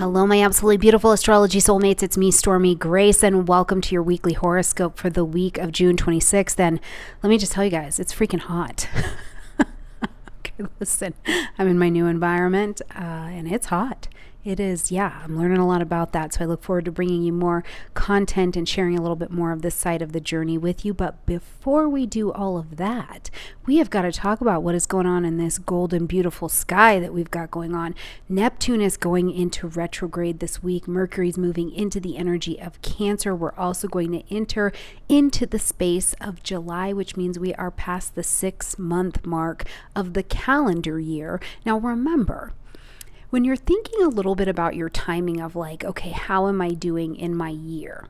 Hello, my absolutely beautiful astrology soulmates. It's me, Stormie Grace, and welcome to your weekly horoscope for the week of June 26th. And let me just tell you guys, it's freaking hot. Okay, listen, I'm in my new environment, and it's hot. It is, I'm learning a lot about that. So I look forward to bringing you more content and sharing a little bit more of this side of the journey with you. But before we do all of that, we have got to talk about what is going on in this golden, beautiful sky that we've got going on. Neptune is going into retrograde this week. Mercury's moving into the energy of Cancer. We're also going to enter into the space of July, which means we are past the 6-month mark of the calendar year. Now, remember, when you're thinking a little bit about your timing of like, okay, how am I doing in my year?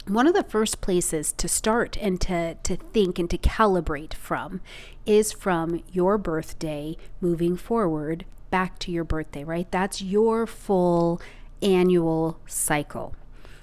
One of the first places to start and to think and to calibrate from is from your birthday moving forward back to your birthday, right? That's your full annual cycle.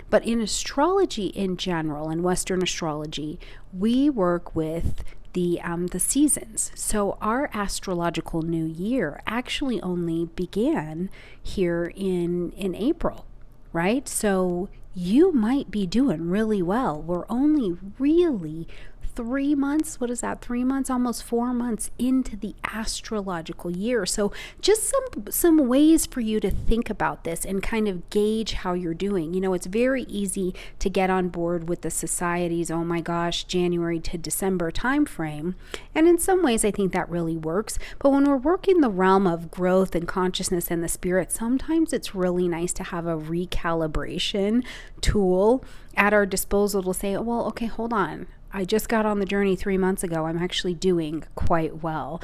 But in astrology in general, in Western astrology, we work with the seasons. So our astrological new year actually only began here in April, right? So you might be doing really well. We're only really 3 months, what is that, 3 months, almost 4 months into the astrological year. So just some ways for you to think about this and kind of gauge how you're doing. You know, it's very easy to get on board with the society's, oh my gosh, January to December time frame. And in some ways, I think that really works. But when we're working the realm of growth and consciousness and the spirit, sometimes it's really nice to have a recalibration tool at our disposal to say, well, okay, hold on. I just got on the journey 3 months ago. I'm actually doing quite well.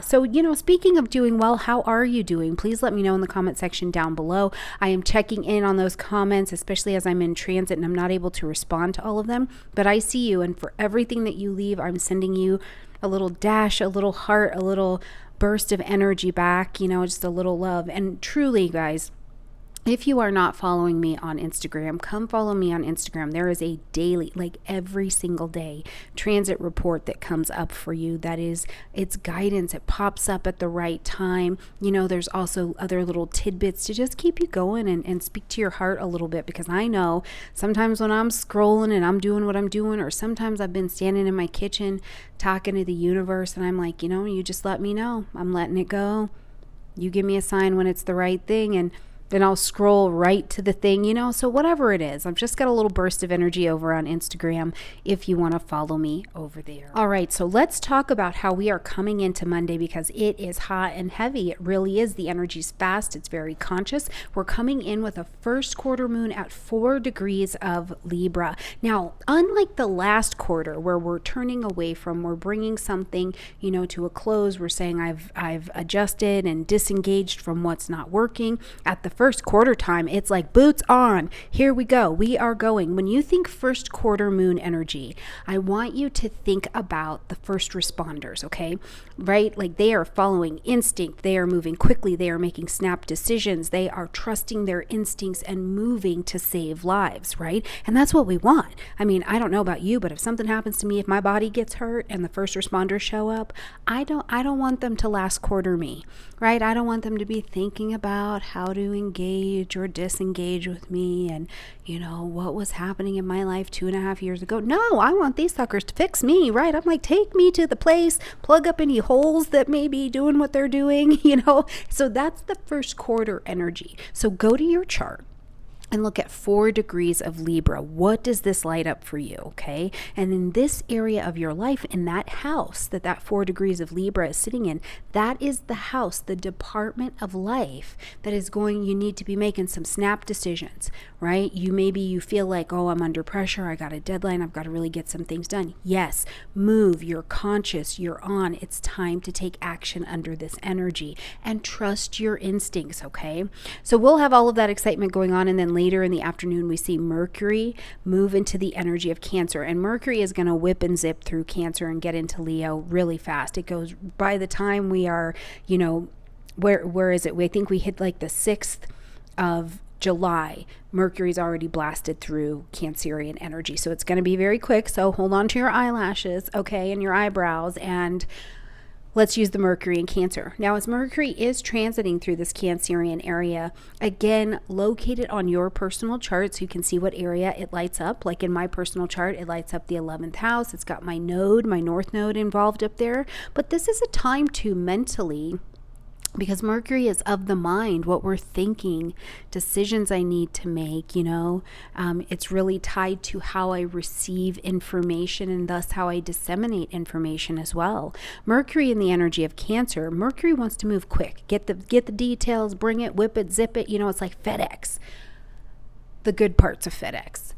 So, speaking of doing well, how are you doing? Please let me know in the comment section down below. I am checking in on those comments, especially as I'm in transit and I'm not able to respond to all of them. But I see you, and for everything that you leave, I'm sending you a little dash, a little heart, a little burst of energy back, just a little love. And truly, guys, if you are not following me on Instagram, come follow me on Instagram. There is a daily, like every single day, transit report that comes up for you. That is, it's guidance. It pops up at the right time. There's also other little tidbits to just keep you going and speak to your heart a little bit, because I know sometimes when I'm scrolling and I'm doing what I'm doing, or sometimes I've been standing in my kitchen talking to the universe and I'm like, you just let me know. I'm letting it go. You give me a sign when it's the right thing, and then I'll scroll right to the thing, so whatever it is, I've just got a little burst of energy over on Instagram if you want to follow me over there. All right, so let's talk about how we are coming into Monday, because it is hot and heavy. It really is. The energy's fast. It's very conscious. We're coming in with a first quarter moon at 4 degrees of Libra. Now, unlike the last quarter where we're turning away from, we're bringing something, to a close. We're saying I've adjusted and disengaged from what's not working. At the first quarter time, it's like boots on. Here we go. We are going. When you think first quarter moon energy, I want you to think about the first responders, okay? Right? Like they are following instinct. They are moving quickly. They are making snap decisions. They are trusting their instincts and moving to save lives, right? And that's what we want. I mean, I don't know about you, but if something happens to me, if my body gets hurt and the first responders show up, I don't want them to last quarter me, right? I don't want them to be thinking about how to engage or disengage with me and what was happening in my life 2.5 years ago. No, I want these suckers to fix me, right? I'm like, take me to the place, plug up any holes that may be doing what they're doing, so that's the first quarter energy. So go to your chart and look at 4 degrees of Libra. What does this light up for you, okay? And in this area of your life, in that house that 4 degrees of Libra is sitting in, that is the house, the department of life that is you need to be making some snap decisions, right? You feel like, oh, I'm under pressure. I got a deadline. I've got to really get some things done. Yes, move. You're conscious. You're on. It's time to take action under this energy and trust your instincts, okay? So we'll have all of that excitement going on, and then later in the afternoon, we see Mercury move into the energy of Cancer. And Mercury is going to whip and zip through Cancer and get into Leo really fast. It goes, by the time we are, where is it? I think we hit like the 6th of July. Mercury's already blasted through Cancerian energy. So it's going to be very quick. So hold on to your eyelashes, okay, and your eyebrows. And let's use the Mercury in Cancer. Now, as Mercury is transiting through this Cancerian area, again, locate it on your personal chart so you can see what area it lights up. Like in my personal chart, it lights up the 11th house. It's got my node, my north node involved up there. But this is a time to mentally, because Mercury is of the mind, what we're thinking, decisions I need to make, it's really tied to how I receive information and thus how I disseminate information as well. Mercury in the energy of Cancer, Mercury wants to move quick, get the details, bring it, whip it, zip it, it's like FedEx, the good parts of FedEx.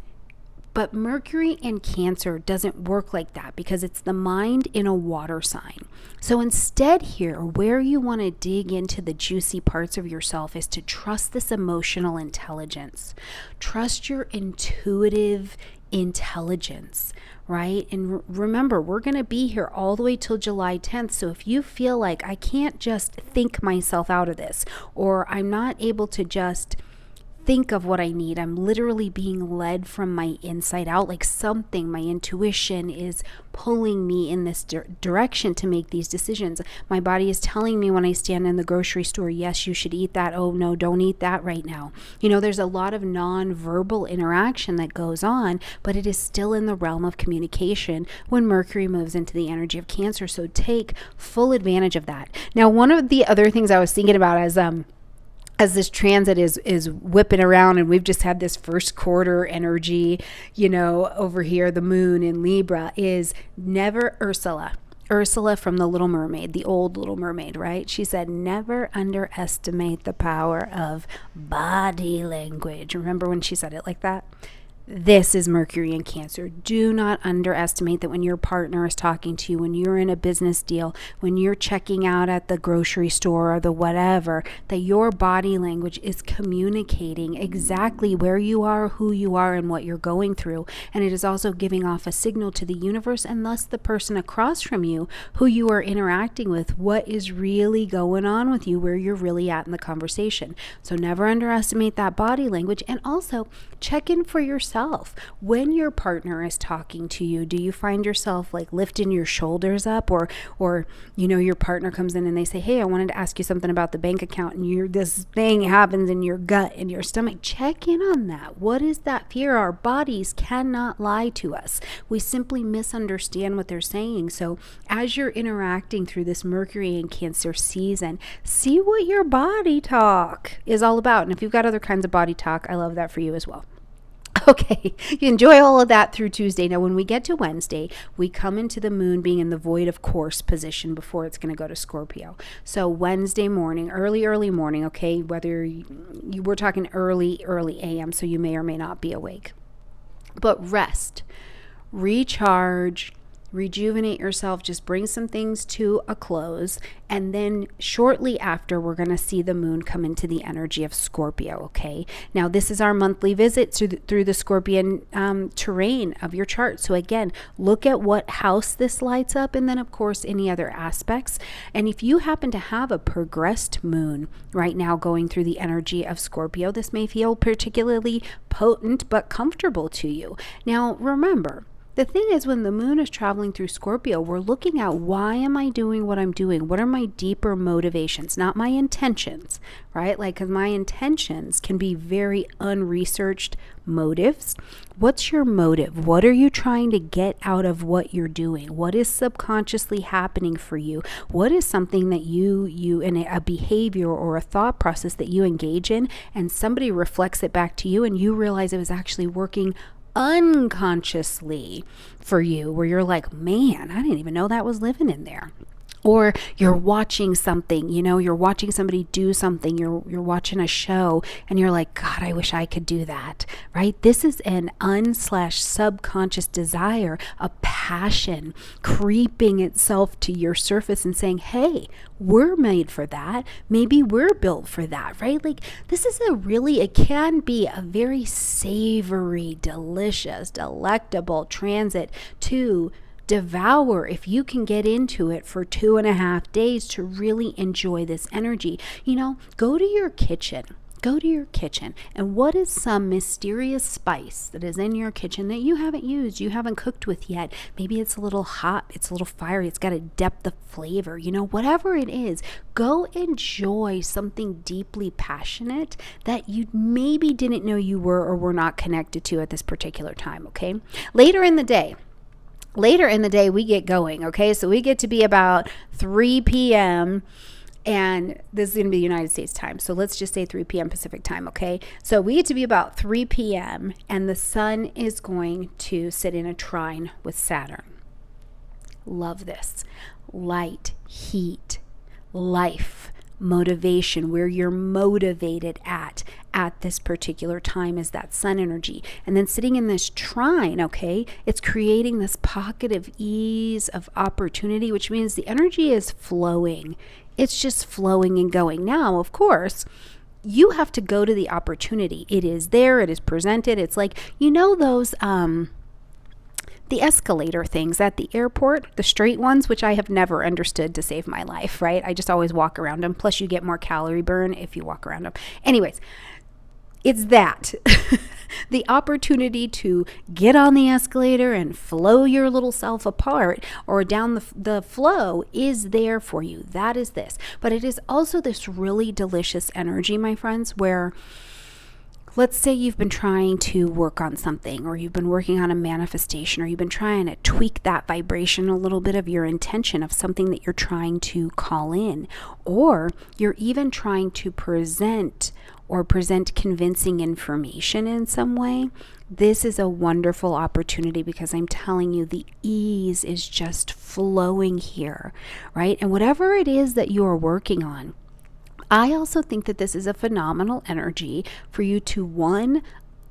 But Mercury in Cancer doesn't work like that because it's the mind in a water sign. So instead here, where you want to dig into the juicy parts of yourself is to trust this emotional intelligence. Trust your intuitive intelligence, right? And remember, we're going to be here all the way till July 10th. So if you feel like I can't just think myself out of this, or I'm not able to just think of what I need, I'm literally being led from my inside out, like something, my intuition is pulling me in this direction to make these decisions. My body is telling me when I stand in the grocery store, yes, you should eat that. Oh no, don't eat that right now. There's a lot of non-verbal interaction that goes on, but it is still in the realm of communication when Mercury moves into the energy of Cancer. So take full advantage of that. Now, one of the other things I was thinking about as this transit is whipping around, and we've just had this first quarter energy, over here, the moon in Libra, is never Ursula from the Little Mermaid, the old Little Mermaid, right? She said, never underestimate the power of body language. Remember when she said it like that? This is Mercury in Cancer. Do not underestimate that when your partner is talking to you, when you're in a business deal, when you're checking out at the grocery store or the whatever, that your body language is communicating exactly where you are, who you are, and what you're going through. And it is also giving off a signal to the universe and thus the person across from you who you are interacting with, what is really going on with you, where you're really at in the conversation. So never underestimate that body language, and also check in for yourself. When your partner is talking to you, do you find yourself like lifting your shoulders up, or your partner comes in and they say, hey, I wanted to ask you something about the bank account, and this thing happens in your gut and your stomach? Check in on that. What is that fear? Our bodies cannot lie to us. We simply misunderstand what they're saying. So as you're interacting through this Mercury in Cancer season, see what your body talk is all about. And if you've got other kinds of body talk, I love that for you as well. Okay, you enjoy all of that through Tuesday. Now, when we get to Wednesday, we come into the moon being in the void of course position before it's going to go to Scorpio. So Wednesday morning, early morning, okay, whether we're talking early a.m., so you may or may not be awake. But rest, recharge, rejuvenate yourself, just bring some things to a close. And then shortly after, we're going to see the moon come into the energy of Scorpio, okay? Now, this is our monthly visit through the Scorpion terrain of your chart. So again, look at what house this lights up, and then of course, any other aspects. And if you happen to have a progressed moon right now going through the energy of Scorpio, this may feel particularly potent but comfortable to you. Now, remember, the thing is, when the moon is traveling through Scorpio, we're looking at, why am I doing what I'm doing? What are my deeper motivations? Not my intentions, right? Because my intentions can be very unresearched motives. What's your motive? What are you trying to get out of what you're doing? What is subconsciously happening for you? What is something that you in a behavior or a thought process that you engage in, and somebody reflects it back to you, and you realize it was actually working unconsciously for you, where you're like, man, I didn't even know that was living in there. Or you're watching something, you're watching somebody do something, you're watching a show, and you're like, God, I wish I could do that, right? This is an un/subconscious desire, a passion creeping itself to your surface and saying, hey, we're made for that. Maybe we're built for that, right? This is it can be a very savory, delicious, delectable transit to devour if you can get into it for 2.5 days to really enjoy this energy. Go to your kitchen. Go to your kitchen, and what is some mysterious spice that is in your kitchen that you haven't used, you haven't cooked with yet? Maybe it's a little hot, it's a little fiery, it's got a depth of flavor, whatever it is. Go enjoy something deeply passionate that you maybe didn't know you were or were not connected to at this particular time, okay? Later in the day, we get going, okay? So we get to be about 3 p.m., and this is going to be United States time. So let's just say 3 p.m. Pacific time, okay? So we get to be about 3 p.m. and the sun is going to sit in a trine with Saturn. Love this. Light, heat, life, motivation, where you're motivated at this particular time is that sun energy. And then sitting in this trine, okay, it's creating this pocket of ease, of opportunity, which means the energy is flowing. It's just flowing and going. Now, of course, you have to go to the opportunity. It is there. It is presented. It's like, those, the escalator things at the airport, the straight ones, which I have never understood to save my life, right? I just always walk around them. Plus, you get more calorie burn if you walk around them. Anyways, it's that. The opportunity to get on the escalator and flow your little self apart or down the flow is there for you. That is this. But it is also this really delicious energy, my friends, where let's say you've been trying to work on something, or you've been working on a manifestation, or you've been trying to tweak that vibration a little bit of your intention of something that you're trying to call in, or you're even trying to present convincing information in some way. This is a wonderful opportunity because I'm telling you, the ease is just flowing here, right? And whatever it is that you are working on, I also think that this is a phenomenal energy for you to, one,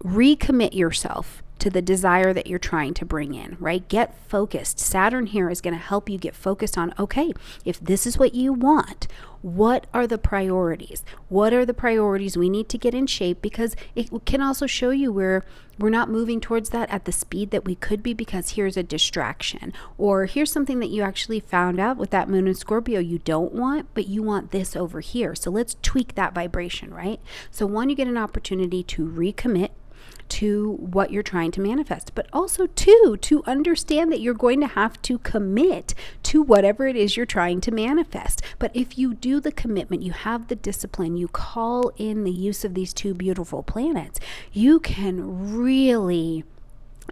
recommit yourself to the desire that you're trying to bring in, right? Get focused. Saturn here is going to help you get focused on, okay, if this is what you want, what are the priorities? What are the priorities we need to get in shape? Because it can also show you where we're not moving towards that at the speed that we could be because here's a distraction, or here's something that you actually found out with that moon in Scorpio you don't want, but you want this over here. So let's tweak that vibration, right? So one, you get an opportunity to recommit to what you're trying to manifest, but also two, to understand that you're going to have to commit to whatever it is you're trying to manifest. But if you do the commitment, you have the discipline, you call in the use of these two beautiful planets, you can really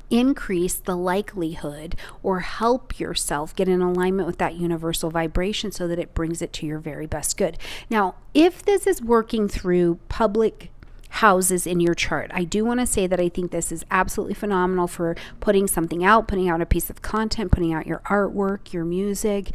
increase the likelihood or help yourself get in alignment with that universal vibration so that it brings it to your very best good. Now, if this is working through public houses in your chart, I do want to say that I think this is absolutely phenomenal for putting something out, putting out a piece of content, putting out your artwork, your music,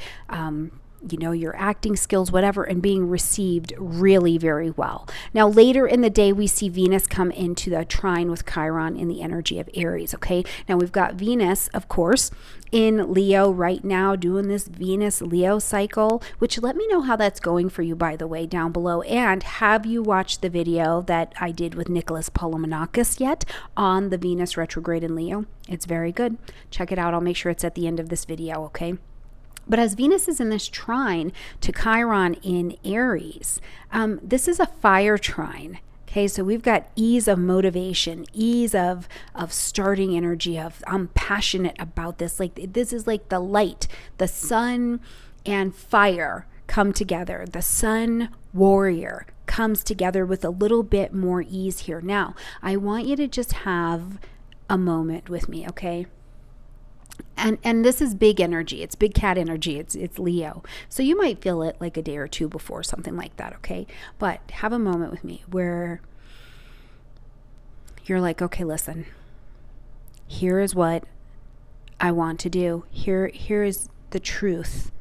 your acting skills, whatever, and being received really very well. Now, later in the day, we see Venus come into the trine with Chiron in the energy of Aries, okay? Now, we've got Venus, of course, in Leo right now doing this Venus-Leo cycle, which let me know how that's going for you, by the way, down below. And have you watched the video that I did with Nicholas Polomonakis yet on the Venus retrograde in Leo? It's very good. Check it out. I'll make sure it's at the end of this video, okay? But as Venus is in this trine to Chiron in Aries, this is a fire trine. Okay, so we've got ease of motivation, ease of starting energy, of I'm passionate about this. Like this is like the light, the sun and fire come together. The sun warrior comes together with a little bit more ease here. Now, I want you to just have a moment with me, okay? And this is big energy. It's big cat energy. It's Leo. So you might feel it like a day or two before, something like that, okay? But have a moment with me where you're like, okay, listen, here is what I want to do. Here is the truth,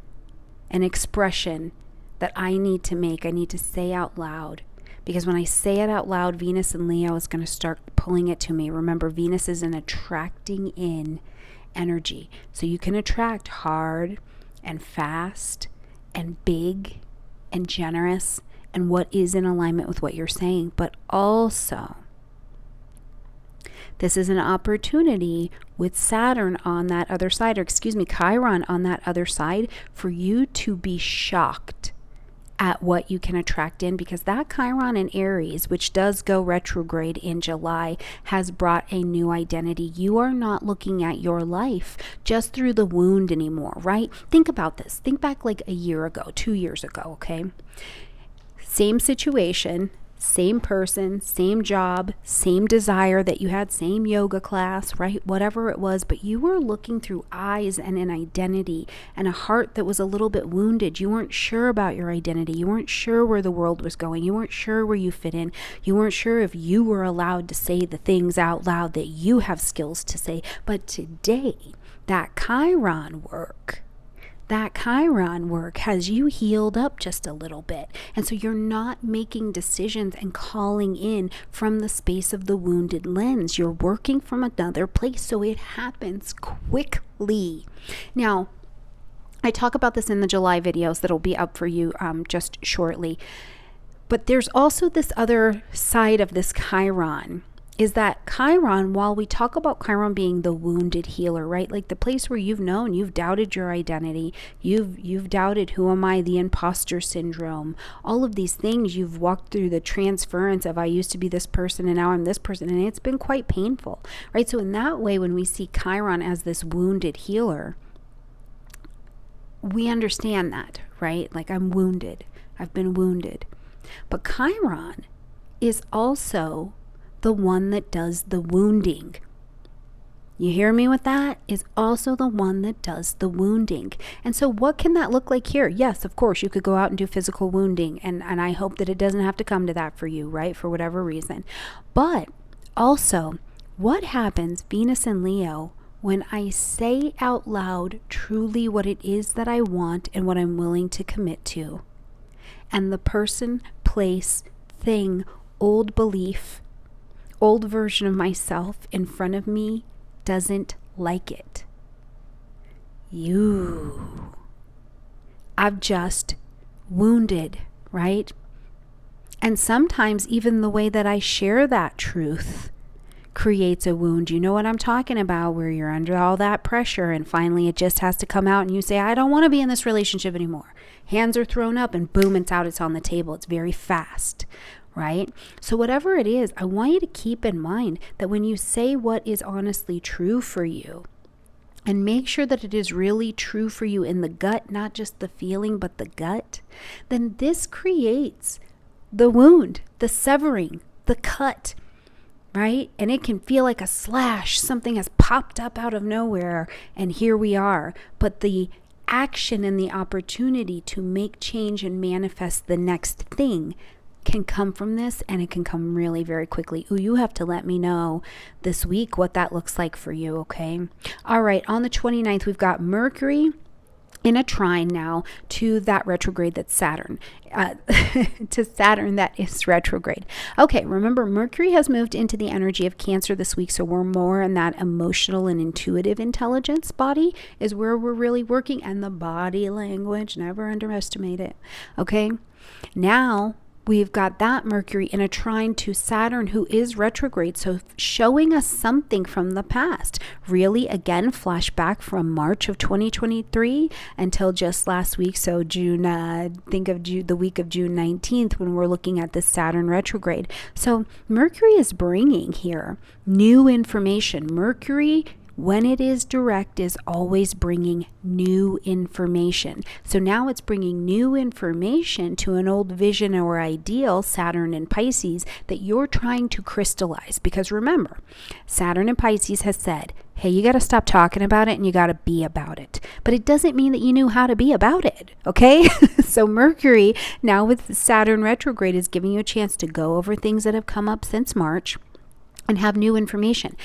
an expression that I need to make. I need to say out loud. Because when I say it out loud, Venus and Leo is going to start pulling it to me. Remember, Venus is an attracting in energy. So you can attract hard and fast and big and generous and what is in alignment with what you're saying. But also, this is an opportunity with Saturn on that other side, or Chiron on that other side, for you to be shocked at what you can attract in, because that Chiron in Aries, which does go retrograde in July, has brought a new identity. You are not looking at your life just through the wound anymore, right? Think about this. Think back like a year ago, 2 years ago, okay? Same situation, same person, same job, same desire that you had, same yoga class, right? Whatever it was, but you were looking through eyes and an identity and a heart that was a little bit wounded. You weren't sure about your identity. You weren't sure where the world was going. You weren't sure where you fit in. You weren't sure if you were allowed to say the things out loud that you have skills to say. But today, that Chiron work has you healed up just a little bit. And so you're not making decisions and calling in from the space of the wounded lens. You're working from another place, so it happens quickly. Now, I talk about this in the July videos that'll be up for you just shortly. But there's also this other side of this Chiron, is that Chiron, while we talk about Chiron being the wounded healer, right? Like the place where you've doubted your identity, you've doubted, who am I, the imposter syndrome, all of these things. You've walked through the transference of, I used to be this person and now I'm this person, and it's been quite painful, right? So in that way, when we see Chiron as this wounded healer, we understand that, right? Like, I'm wounded, I've been wounded. But Chiron is also the one that does the wounding. You hear me with that? Is also the one that does the wounding. And so what can that look like here? Yes, of course, you could go out and do physical wounding. And I hope that it doesn't have to come to that for you, right? For whatever reason. But also, what happens, Venus and Leo, when I say out loud truly what it is that I want and what I'm willing to commit to? And the person, place, thing, old belief, old version of myself in front of me doesn't like it. I've just wounded, right? And sometimes even the way that I share that truth creates a wound. You know what I'm talking about, where you're under all that pressure and finally it just has to come out and you say, I don't want to be in this relationship anymore. Hands are thrown up and boom, it's out, it's on the table. It's very fast, right? So whatever it is, I want you to keep in mind that when you say what is honestly true for you, and make sure that it is really true for you in the gut, not just the feeling, but the gut, then this creates the wound, the severing, the cut, right? And it can feel like a slash. Something has popped up out of nowhere and here we are. But the action and the opportunity to make change and manifest the next thing can come from this, and it can come really very quickly. You have to let me know this week what that looks like for you, okay? All right, on the 29th, we've got Mercury in a trine now to that retrograde, that's Saturn, to Saturn that is retrograde. Okay, remember, Mercury has moved into the energy of Cancer this week, so we're more in that emotional and intuitive intelligence body is where we're really working, and the body language, never underestimate it, okay? Now, we've got that Mercury in a trine to Saturn, who is retrograde. So showing us something from the past. Really, again, flashback from March of 2023 until just last week. So think of the week of June 19th when we're looking at this Saturn retrograde. So Mercury is bringing here new information. Mercury, when it is direct, is always bringing new information. So now it's bringing new information to an old vision or ideal, Saturn and Pisces, that you're trying to crystallize. Because remember, Saturn and Pisces has said, hey, you got to stop talking about it and you got to be about it. But it doesn't mean that you knew how to be about it, okay? So Mercury, now with Saturn retrograde, is giving you a chance to go over things that have come up since March and have new information.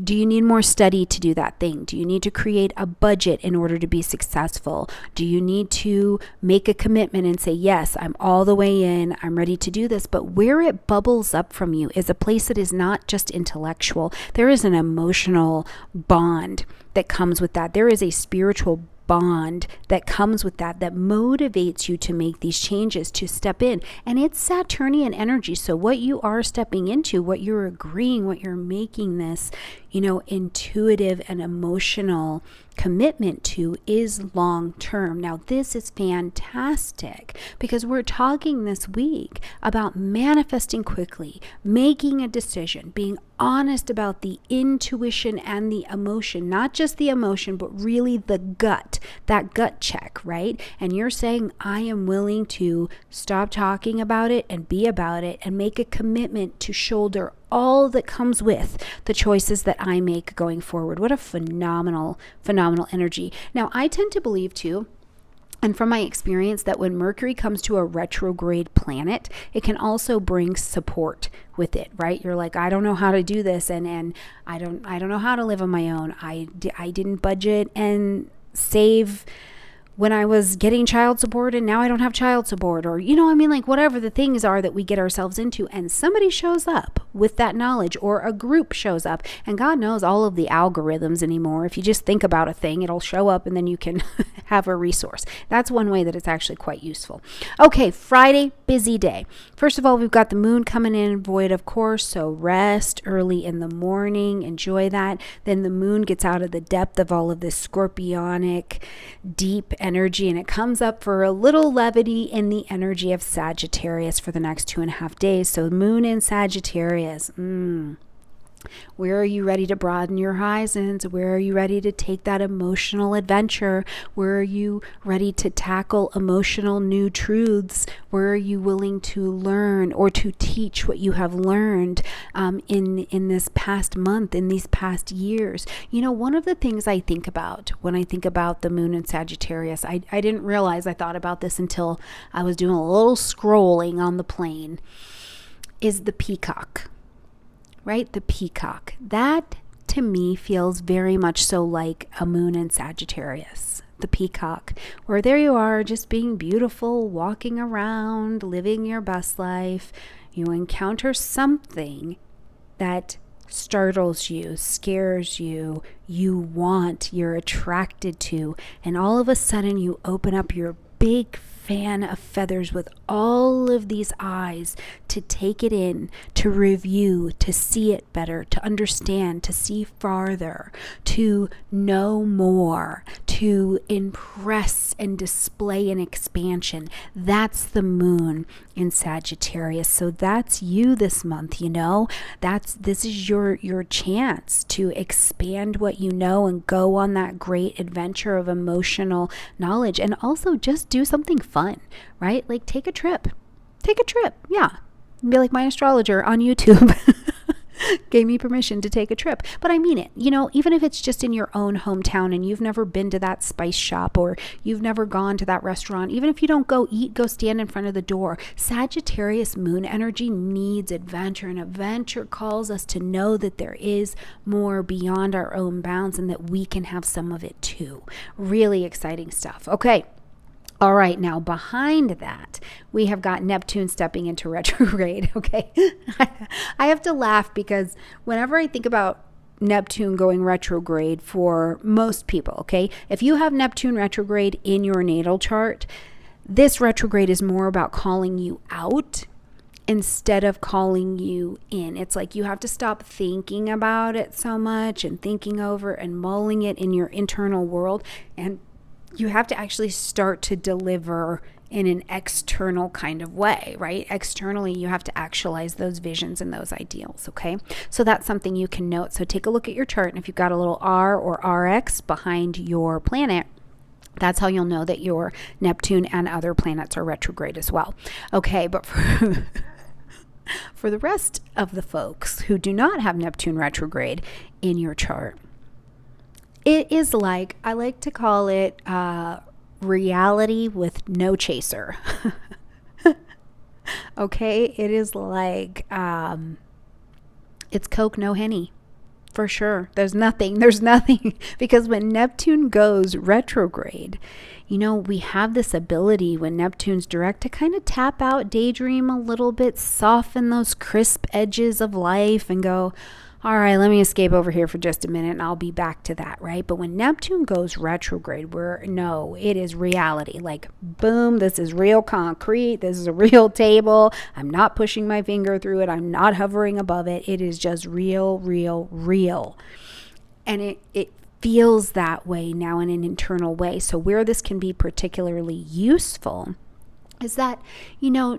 Do you need more study to do that thing? Do you need to create a budget in order to be successful? Do you need to make a commitment and say, yes, I'm all the way in, I'm ready to do this? But where it bubbles up from you is a place that is not just intellectual. There is an emotional bond that comes with that. There is a spiritual bond that comes with that motivates you to make these changes, to step in. And it's Saturnian energy. So what you are stepping into, what you're agreeing, what you're making this intuitive and emotional commitment to is long term. Now, this is fantastic because we're talking this week about manifesting quickly, making a decision, being honest about the intuition and the emotion, not just the emotion, but really the gut, that gut check, right? And you're saying, I am willing to stop talking about it and be about it and make a commitment to shoulder all that comes with the choices that I make going forward. What a phenomenal energy. Now, I tend to believe too, and from my experience, that when Mercury comes to a retrograde planet, it can also bring support with it, right? You're like, I don't know how to do this, and I don't know how to live on my own. I didn't budget and save when I was getting child support, and now I don't have child support, or like whatever the things are that we get ourselves into, and somebody shows up with that knowledge, or a group shows up, and God knows all of the algorithms anymore. If you just think about a thing, it'll show up and then you can have a resource. That's one way that it's actually quite useful. Okay, Friday, busy day. First of all, we've got the moon coming in void, of course, so rest early in the morning, enjoy that. Then the moon gets out of the depth of all of this scorpionic, deep energy, and it comes up for a little levity in the energy of Sagittarius for the next 2.5 days. So moon in Sagittarius. Where are you ready to broaden your horizons? Where are you ready to take that emotional adventure? Where are you ready to tackle emotional new truths? Where are you willing to learn or to teach what you have learned in this past month, in these past years? One of the things I think about when I think about the moon in Sagittarius, I didn't realize I thought about this until I was doing a little scrolling on the plane, is the peacock. Right? The peacock. That to me feels very much so like a moon in Sagittarius. The peacock, where there you are, just being beautiful, walking around, living your best life. You encounter something that startles you, scares you, you're attracted to, and all of a sudden you open up your big fan of feathers with all of these eyes to take it in, to review, to see it better, to understand, to see farther, to know more, to impress and display an expansion. That's the moon in Sagittarius. So that's you this month, this is your chance to expand what you know and go on that great adventure of emotional knowledge, and also just do something fun, right? Like take a trip. Yeah. Be like my astrologer on YouTube gave me permission to take a trip. But I mean it, even if it's just in your own hometown and you've never been to that spice shop, or you've never gone to that restaurant, even if you don't go eat, go stand in front of the door. Sagittarius moon energy needs adventure, and adventure calls us to know that there is more beyond our own bounds and that we can have some of it too. Really exciting stuff. Okay. All right, now behind that, we have got Neptune stepping into retrograde, okay? I have to laugh because whenever I think about Neptune going retrograde for most people, okay? If you have Neptune retrograde in your natal chart, this retrograde is more about calling you out instead of calling you in. It's like you have to stop thinking about it so much and thinking over and mulling it in your internal world, and you have to actually start to deliver in an external kind of way, right? Externally, you have to actualize those visions and those ideals, okay? So that's something you can note. So take a look at your chart, and if you've got a little R or RX behind your planet, that's how you'll know that your Neptune and other planets are retrograde as well. Okay, but for the rest of the folks who do not have Neptune retrograde in your chart, it is like, I like to call it reality with no chaser. Okay, it is like, it's Coke, no Henny. For sure. There's nothing. Because when Neptune goes retrograde, we have this ability when Neptune's direct to kind of tap out, daydream a little bit, soften those crisp edges of life and go, all right, let me escape over here for just a minute and I'll be back to that, right? But when Neptune goes retrograde, no, it is reality. Like, boom, this is real concrete. This is a real table. I'm not pushing my finger through it. I'm not hovering above it. It is just real, real, real. And it feels that way now in an internal way. So where this can be particularly useful is that,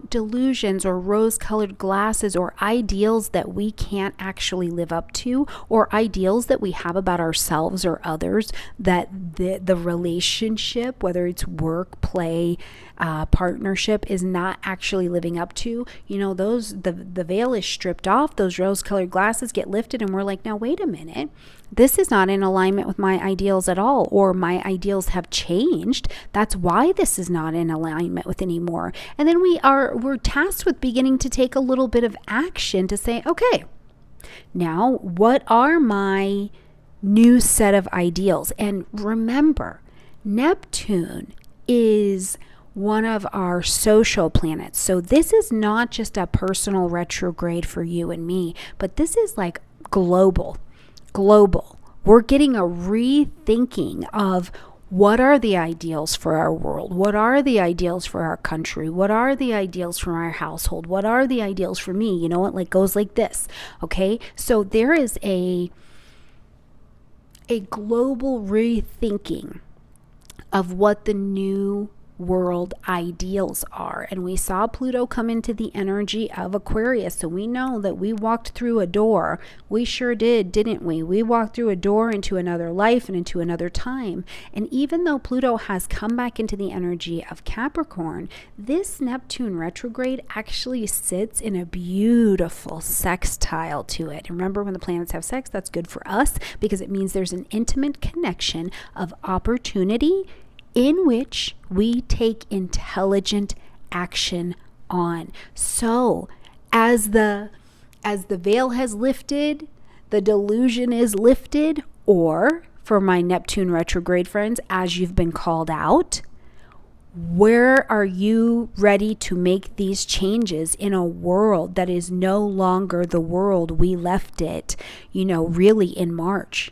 delusions or rose-colored glasses or ideals that we can't actually live up to, or ideals that we have about ourselves or others, that the relationship, whether it's work, play, partnership, is not actually living up to, the veil is stripped off, those rose-colored glasses get lifted, and we're like, now wait a minute. This is not in alignment with my ideals at all, or my ideals have changed. That's why this is not in alignment with anymore. And then we're tasked with beginning to take a little bit of action to say, okay, now what are my new set of ideals? And remember, Neptune is one of our social planets. So this is not just a personal retrograde for you and me, but this is like global. We're getting a rethinking of what are the ideals for our world? What are the ideals for our country? What are the ideals for our household? What are the ideals for me? You know what? Like goes like this. Okay. So there is a global rethinking of what the new world ideals are. And we saw Pluto come into the energy of Aquarius. So we know that we walked through a door. We sure did, didn't we? We walked through a door into another life and into another time. And even though Pluto has come back into the energy of Capricorn, this Neptune retrograde actually sits in a beautiful sextile to it. Remember, when the planets have sex, that's good for us because it means there's an intimate connection of opportunity in which we take intelligent action on. So as the veil has lifted, the delusion is lifted, or for my Neptune retrograde friends, as you've been called out, where are you ready to make these changes in a world that is no longer the world we left it, really in March?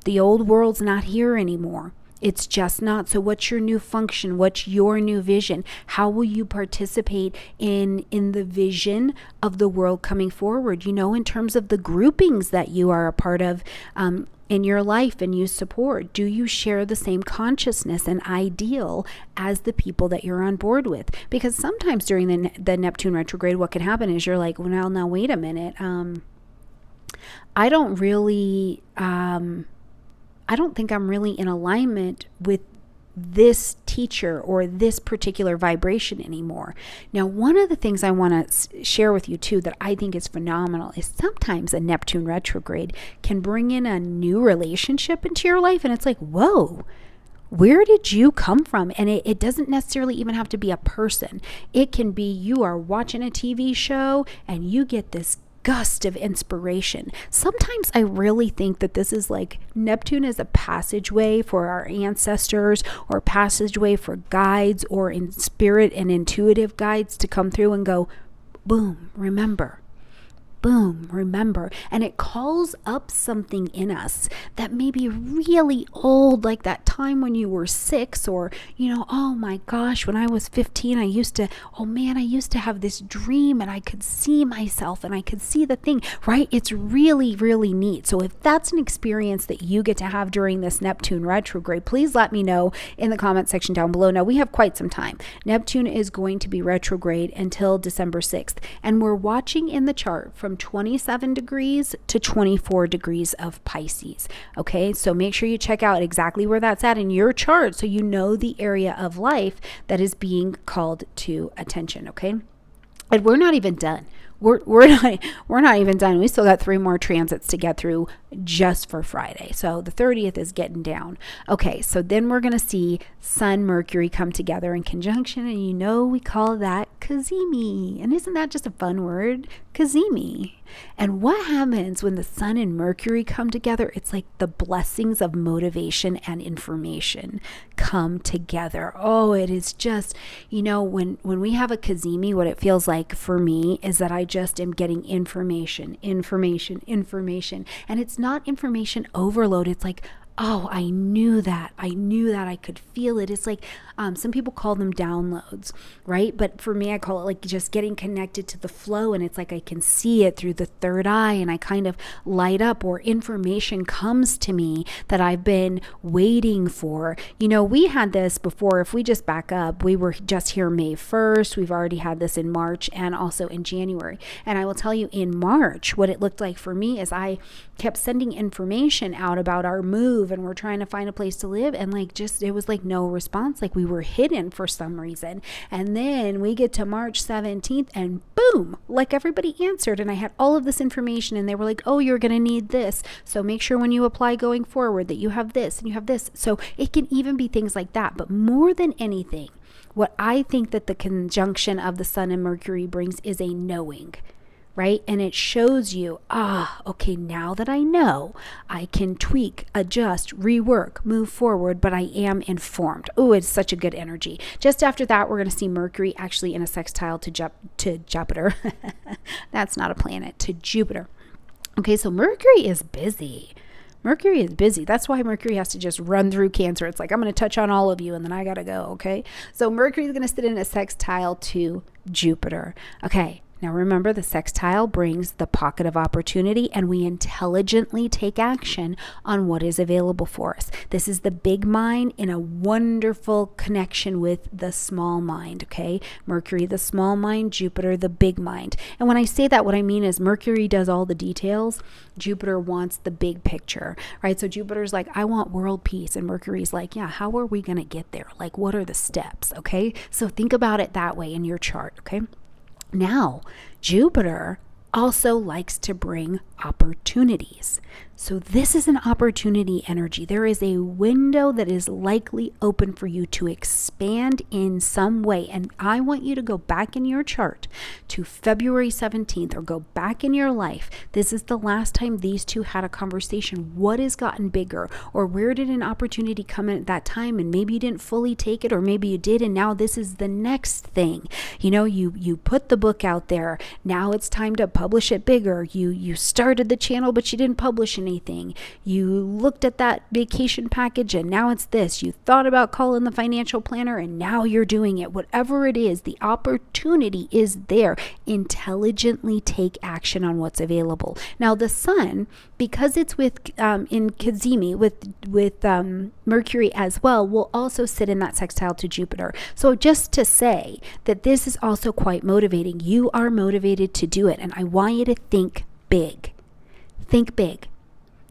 The old world's not here anymore. It's just not. So what's your new function? What's your new vision? How will you participate in the vision of the world coming forward, in terms of the groupings that you are a part of in your life and you support? Do you share the same consciousness and ideal as the people that you're on board with? Because sometimes during the Neptune retrograde, what can happen is you're like, well, now wait a minute. I don't think I'm really in alignment with this teacher or this particular vibration anymore. Now, one of the things I want to share with you too that I think is phenomenal is sometimes a Neptune retrograde can bring in a new relationship into your life, and it's like, whoa, where did you come from? And it doesn't necessarily even have to be a person. It can be you are watching a TV show and you get this gust of inspiration. Sometimes I really think that this is like Neptune is a passageway for our ancestors, or passageway for guides or in spirit and intuitive guides to come through and go, boom, remember. Boom, remember. And it calls up something in us that may be really old, like that time when you were 6, or, oh my gosh, when I was 15, I used to have this dream and I could see myself and I could see the thing, right? It's really, really neat. So if that's an experience that you get to have during this Neptune retrograde, please let me know in the comment section down below. Now, we have quite some time. Neptune is going to be retrograde until December 6th, and we're watching in the chart from 27 degrees to 24 degrees of Pisces. Okay, so make sure you check out exactly where that's at in your chart so you know the area of life that is being called to attention. Okay, and we're not even done. We're not even done. We still got 3 more transits to get through just for Friday. So the 30th is getting down. Okay, so then we're going to see Sun, Mercury come together in conjunction, and we call that Cazimi. And isn't that just a fun word? Cazimi. And what happens when the Sun and Mercury come together? It's like the blessings of motivation and information come together. Oh, it is just, when we have a Cazimi, what it feels like for me is that I just am getting information. And it's not information overload. It's like, oh, I knew that. I could feel it. It's like, some people call them downloads, right? But for me, I call it like just getting connected to the flow. And it's like, I can see it through the third eye and I kind of light up, or information comes to me that I've been waiting for. We had this before. If we just back up, we were just here May 1st. We've already had this in March and also in January. And I will tell you, in March, what it looked like for me is I kept sending information out about our move, and we're trying to find a place to live, and it was like no response, like we were hidden for some reason. And then we get to March 17th and boom, like everybody answered, and I had all of this information, and they were like, oh, you're going to need this, so make sure when you apply going forward that you have this and you have this. So it can even be things like that. But more than anything, what I think that the conjunction of the Sun and Mercury brings is a knowing, right? And it shows you, okay, now that I know, I can tweak, adjust, rework, move forward, but I am informed. Oh, it's such a good energy. Just after that, we're going to see Mercury actually in a sextile to Jupiter. That's not a planet, to Jupiter. Okay, so Mercury is busy. That's why Mercury has to just run through Cancer. It's like, I'm going to touch on all of you and then I got to go, okay? So Mercury is going to sit in a sextile to Jupiter. Okay. Now remember, the sextile brings the pocket of opportunity, and we intelligently take action on what is available for us. This is the big mind in a wonderful connection with the small mind, okay? Mercury, the small mind, Jupiter, the big mind. And when I say that, what I mean is Mercury does all the details. Jupiter wants the big picture, right? So Jupiter's like, I want world peace. And Mercury's like, yeah, how are we going to get there? Like, what are the steps, okay? So think about it that way in your chart, okay? Now, Jupiter also likes to bring opportunities. So this is an opportunity energy. There is a window that is likely open for you to expand in some way. And I want you to go back in your chart to February 17th, or go back in your life. This is the last time these two had a conversation. What has gotten bigger? Or where did an opportunity come in at that time? And maybe you didn't fully take it, or maybe you did, and now this is the next thing. You put the book out there. Now it's time to publish it bigger. You started the channel, but you didn't publish anything. You looked at that vacation package and now it's this. You thought about calling the financial planner and now you're doing it. Whatever it is, the opportunity is there. Intelligently take action on what's available. Now the Sun, because it's with in Cazimi with Mercury as well, will also sit in that sextile to Jupiter. So just to say that this is also quite motivating. You are motivated to do it, and I want you to think big. Think big.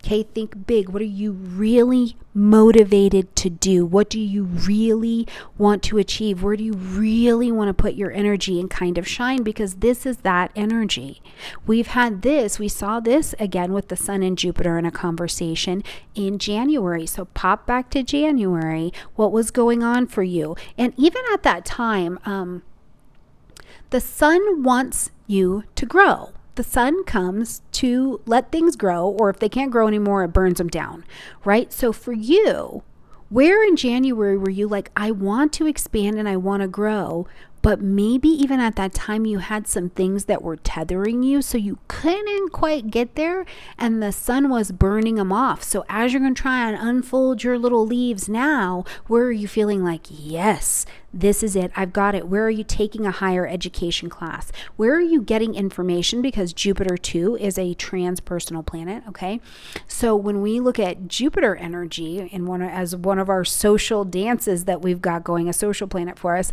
Okay, think big. What are you really motivated to do? What do you really want to achieve? Where do you really want to put your energy and kind of shine? Because this is that energy. We saw this again with the Sun and Jupiter in a conversation in January. So pop back to January. What was going on for you? And even at that time, the Sun wants you to grow. The Sun comes to let things grow, or if they can't grow anymore, it burns them down, right? So for you, where in January were you like, I want to expand and I want to grow, but maybe even at that time you had some things that were tethering you, so you couldn't quite get there, and the Sun was burning them off. So as you're going to try and unfold your little leaves now, where are you feeling like, yes, this is it, I've got it? Where are you taking a higher education class? Where are you getting information? Because Jupiter too is a transpersonal planet, okay? So when we look at Jupiter energy as one of our social dances that we've got going, a social planet for us,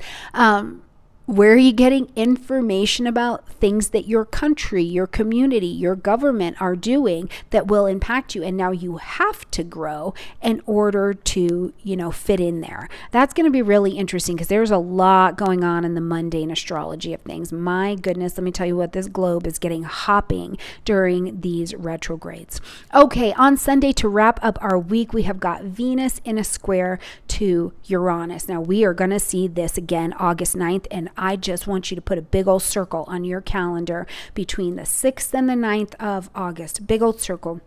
where are you getting information about things that your country, your community, your government are doing that will impact you? And now you have to grow in order to, fit in there. That's going to be really interesting because there's a lot going on in the mundane astrology of things. My goodness, let me tell you what, this globe is getting hopping during these retrogrades. Okay, on Sunday, to wrap up our week, we have got Venus in a square to Uranus. Now we are going to see this again August 9th, and I just want you to put a big old circle on your calendar between the 6th and the 9th of August. Big old circle.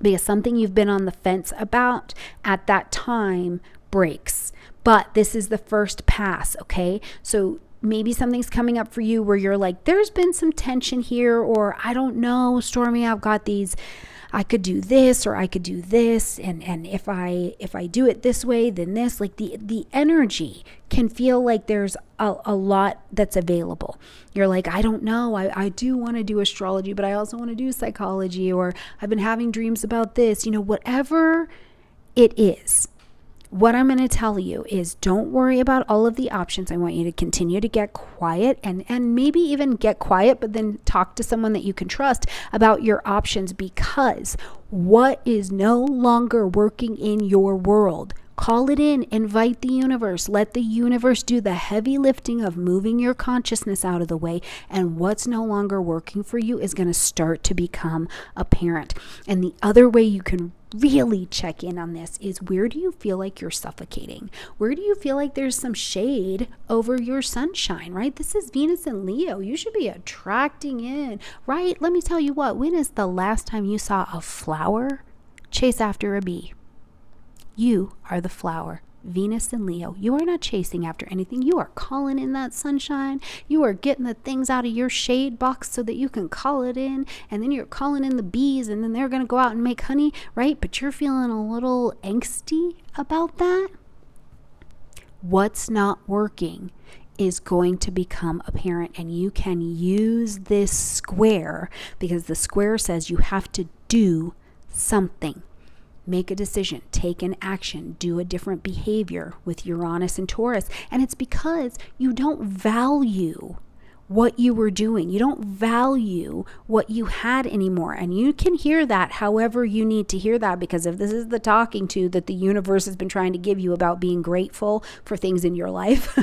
Because something you've been on the fence about at that time breaks. But this is the first pass, okay? So maybe something's coming up for you where you're like, there's been some tension here, or I don't know, Stormie, I've got these, I could do this or I could do this, and if I do it this way, then this. Like the energy can feel like there's a lot that's available. You're like, I don't know, I do want to do astrology, but I also want to do psychology, or I've been having dreams about this, whatever it is. What I'm going to tell you is, don't worry about all of the options. I want you to continue to get quiet, and maybe even get quiet, but then talk to someone that you can trust about your options, because what is no longer working in your world, call it in, invite the universe, let the universe do the heavy lifting of moving your consciousness out of the way, and what's no longer working for you is going to start to become apparent. And the other way you can really check in on this is, where do you feel like you're suffocating? Where do you feel like there's some shade over your sunshine, right? This is Venus and Leo. You should be attracting in, right? Let me tell you what, when is the last time you saw a flower chase after a bee? You are the flower. Venus and Leo, you are not chasing after anything. You are calling in that sunshine. You are getting the things out of your shade box so that you can call it in, and then you're calling in the bees, and then they're going to go out and make honey, right? But you're feeling a little angsty about that. What's not working is going to become apparent, and you can use this square, because the square says you have to do something. Make a decision, take an action, do a different behavior with Uranus and Taurus. And it's because you don't value what you were doing. You don't value what you had anymore. And you can hear that however you need to hear that, because if this is the talking to that the universe has been trying to give you about being grateful for things in your life,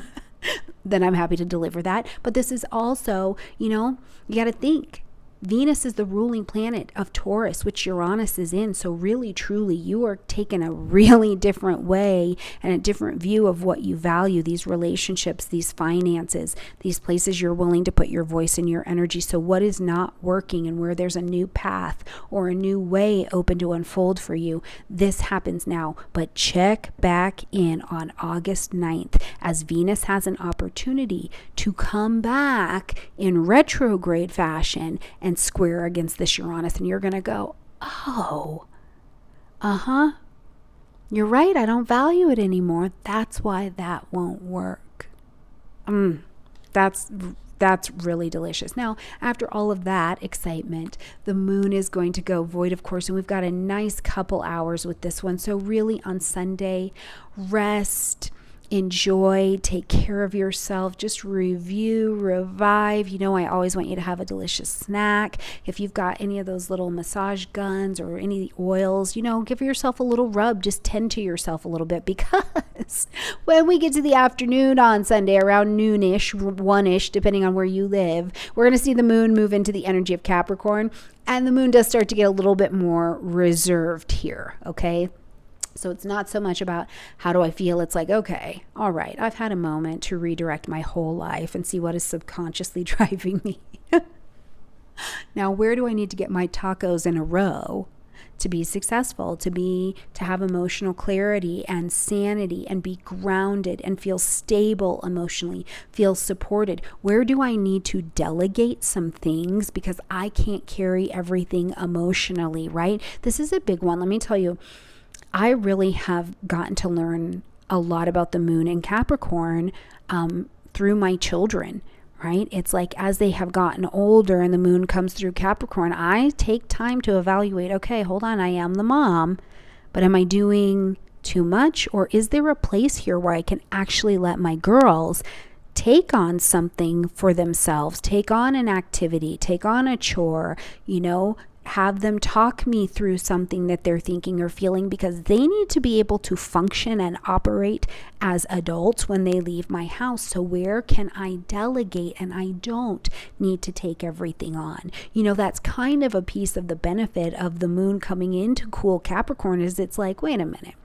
then I'm happy to deliver that. But this is also, you got to think. Venus is the ruling planet of Taurus, which Uranus is in. So really, truly, you are taking a really different way and a different view of what you value, these relationships, these finances, these places you're willing to put your voice and your energy. So what is not working, and where there's a new path or a new way open to unfold for you, this happens now. But check back in on August 9th, as Venus has an opportunity to come back in retrograde fashion and square against this Uranus, and you're going to go, oh, you're right, I don't value it anymore. That's why that won't work. That's really delicious. Now, after all of that excitement, the moon is going to go void, of course, and we've got a nice couple hours with this one. So really, on Sunday, rest, enjoy, take care of yourself, just review, revive. I always want you to have a delicious snack. If you've got any of those little massage guns or any of the oils, give yourself a little rub, just tend to yourself a little bit, because when we get to the afternoon on Sunday, around noonish, 1ish, depending on where you live, we're going to see the moon move into the energy of Capricorn, and the moon does start to get a little bit more reserved here, okay? So it's not so much about how do I feel. It's like, okay, all right, I've had a moment to redirect my whole life and see what is subconsciously driving me. Now, where do I need to get my tacos in a row to be successful, to have emotional clarity and sanity, and be grounded and feel stable emotionally, feel supported? Where do I need to delegate some things because I can't carry everything emotionally, right? This is a big one. Let me tell you, I really have gotten to learn a lot about the moon in Capricorn through my children, right? It's like, as they have gotten older and the moon comes through Capricorn, I take time to evaluate, okay, hold on, I am the mom, but am I doing too much? Or is there a place here where I can actually let my girls take on something for themselves, take on an activity, take on a chore, have them talk me through something that they're thinking or feeling, because they need to be able to function and operate as adults when they leave my house. So where can I delegate and I don't need to take everything on? That's kind of a piece of the benefit of the moon coming into cool Capricorn, is it's like, wait a minute.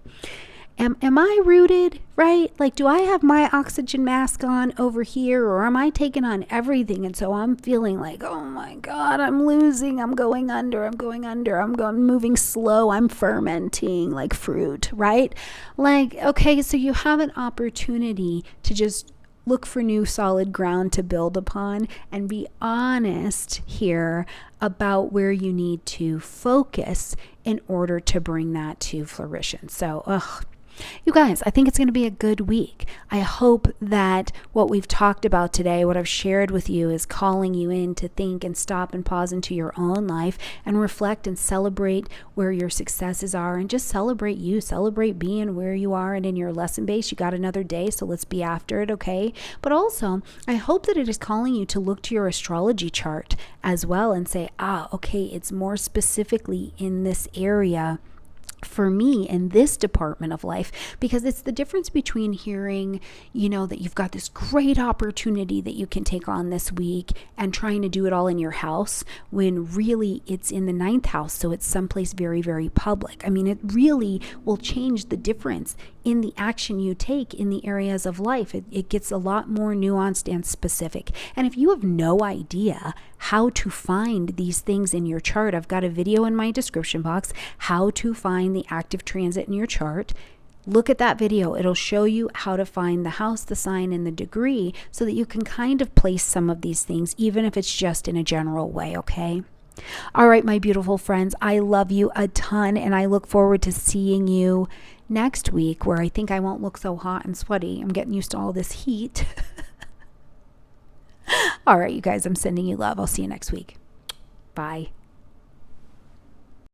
Am I rooted, right? Like, do I have my oxygen mask on over here, or am I taking on everything? And so I'm feeling like, oh my God, I'm losing. I'm going under. I'm moving slow. I'm fermenting like fruit, right? Like, okay, so you have an opportunity to just look for new solid ground to build upon, and be honest here about where you need to focus in order to bring that to fruition. So, you guys, I think it's going to be a good week. I hope that what we've talked about today, what I've shared with you, is calling you in to think and stop and pause into your own life and reflect and celebrate where your successes are, and just celebrate you, celebrate being where you are and in your lesson base. You got another day, so let's be after it, okay? But also, I hope that it is calling you to look to your astrology chart as well and say, okay, it's more specifically in this area for me in this department of life, because it's the difference between hearing, that you've got this great opportunity that you can take on this week and trying to do it all in your house when really it's in the 9th house. So it's someplace very, very public. I mean, it really will change the difference in the action you take in the areas of life. It gets a lot more nuanced and specific. And if you have no idea how to find these things in your chart, I've got a video in my description box, how to find the active transit in your chart. Look at that video. It'll show you how to find the house, the sign, and the degree so that you can kind of place some of these things, even if it's just in a general way, okay? All right, my beautiful friends, I love you a ton, and I look forward to seeing you next week, where I think I won't look so hot and sweaty. I'm getting used to all this heat. All right, you guys, I'm sending you love. I'll see you next week. Bye.